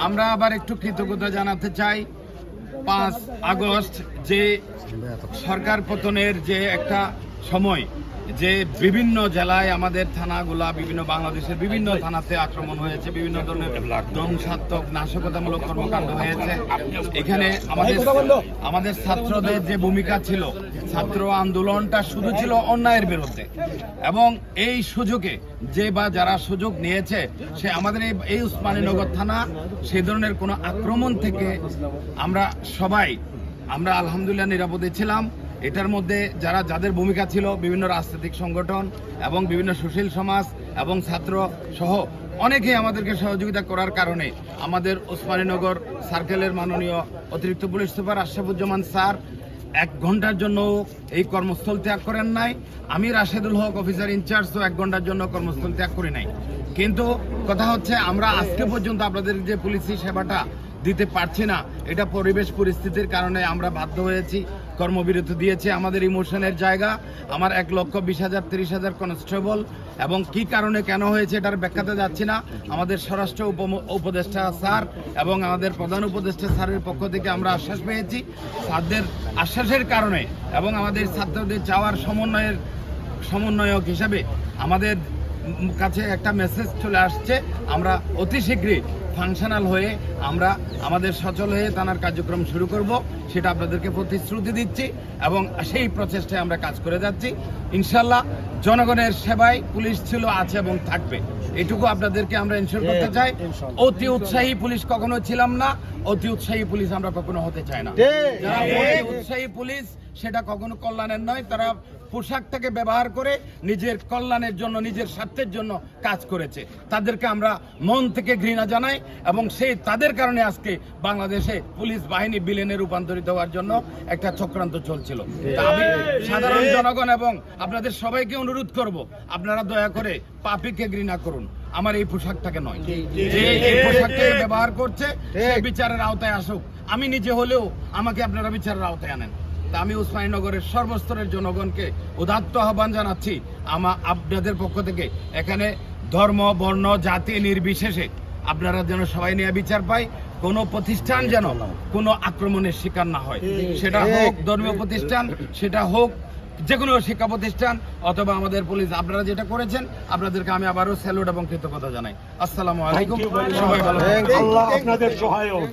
আমরা আবার একটু কৃতজ্ঞতা জানাতে চাই 5 আগস্ট যে সরকার পতনের যে একটা সময়, যে বিভিন্ন জেলায় আমাদের থানাগুলা বিভিন্ন বাংলাদেশের বিভিন্ন থানাতে আক্রমণ হয়েছে, বিভিন্ন ধরনের ধ্বংসাত্মক নাশকতামূলক কর্মকাণ্ড হয়েছে। এখানে আমাদের ছাত্রদের যে ভূমিকা ছিল, ছাত্র আন্দোলনটা শুধু ছিল অন্যায়ের বিরুদ্ধে, এবং এই সুযোগে যে বা যারা সুযোগ নিয়েছে সে আমাদের এই উসমানীনগর থানা সেই ধরনের কোনো আক্রমণ থেকে আমরা আলহামদুলিল্লাহ নিরাপদে ছিলাম। এটার মধ্যে যাদের ভূমিকা ছিল বিভিন্ন রাজনৈতিক সংগঠন এবং বিভিন্ন সুশীল সমাজ এবং ছাত্র সহ অনেকেই আমাদেরকে সহযোগিতা করার কারণে আমাদের উসমানীনগর সার্কেলের মাননীয় অতিরিক্ত পুলিশ সুপার আশরাফুজ্জামান স্যার 1 ঘন্টার জন্য এই কর্মস্থল ত্যাগ করেন নাই। আমি রাশেদুল হক অফিসার ইনচার্জ তো 1 ঘন্টার জন্য কর্মস্থল ত্যাগ করি নাই। কিন্তু কথা হচ্ছে আমরা আজকে পর্যন্ত আপনাদের যে পুলিশি সেবাটা দিতে পারছি না, এটা পরিবেশ পরিস্থিতির কারণে আমরা বাধ্য হয়েছি, কর্মবিরতি দিয়েছে। আমাদের ইমোশনের জায়গা, আমার 1,20,000 30,000 কনস্টেবল, এবং কি কারণে কেন হয়েছে এটার ব্যাখ্যাতে যাচ্ছি না। আমাদের স্বরাষ্ট্র উপদেষ্টা স্যার এবং আমাদের প্রধান উপদেষ্টা স্যারের পক্ষ থেকে আমরা আশ্বাস পেয়েছি। স্যারদের আশ্বাসের কারণে এবং আমাদের ছাত্রদের চাওয়ার সমন্বয়ক হিসাবে আমাদের কাছে একটা মেসেজ চলে আসছে। আমরা অতি শীঘ্রই ফাংশনাল হয়ে আমরা আমাদের সচল হয়ে থানার কার্যক্রম শুরু করব, সেটা আপনাদেরকে প্রতিশ্রুতি দিচ্ছি এবং সেই প্রচেষ্টায় আমরা কাজ করে যাচ্ছি। ইনশাল্লাহ জনগণের সেবায় পুলিশ ছিল, আছে এবং থাকবে, এটুকু আপনাদেরকে আমরা এনশিওর করতে চাই। অতি উৎসাহী পুলিশ কখনো ছিলাম না, অতি উৎসাহী পুলিশ আমরা কখনো হতে চাই না। যারা অতি উৎসাহী পুলিশ সেটা কখনো কল্যাণের নয়, তারা পোশাকটাকে ব্যবহার করে নিজের কল্যাণের জন্য, নিজের স্বার্থের জন্য কাজ করেছে। তাদেরকে আমরা মন থেকে ঘৃণা জানাই এবং তাদের কারণে আজকে বাংলাদেশে পুলিশ বাহিনী বিলেনে রূপান্তরিত হওয়ার জন্য একটা চক্রান্ত চলছিল। আমি সাধারণ জনগণ এবং আপনাদের সবাইকে অনুরোধ করব, আপনারা দয়া করে পাপীকে ঘৃণা করুন, আমার এই পোশাকটাকে নয়। যে এই পোশাকটাকে ব্যবহার করছে সে বিচারের আওতায় আসুক। আমি নিজে হলেও আমাকে আপনারা বিচারের আওতায় আনেন। আমি উসমানীনগরের সর্বস্তরের জনগণকে উদাত্ত আহ্বান জানাচ্ছি, আপনাদের পক্ষ থেকে এখানে ধর্ম বর্ণ জাতি নির্বিশেষে আপনারা যেন সবাই নিয়ে বিচার পায়। কোনো প্রতিষ্ঠান যেন কোনো আক্রমণের শিকার না হয়, সেটা হোক ধর্মীয় প্রতিষ্ঠান, সেটা হোক যে কোনো শিক্ষা প্রতিষ্ঠান অথবা আমাদের পুলিশ। আপনারা যেটা করেছেন আপনাদেরকে আমি আবারও স্যালুট এবং কৃতজ্ঞতা জানাই। আসসালামু আলাইকুম, সবাই ভালো থাকবেন। আল্লাহ আপনাদের সহায়ক।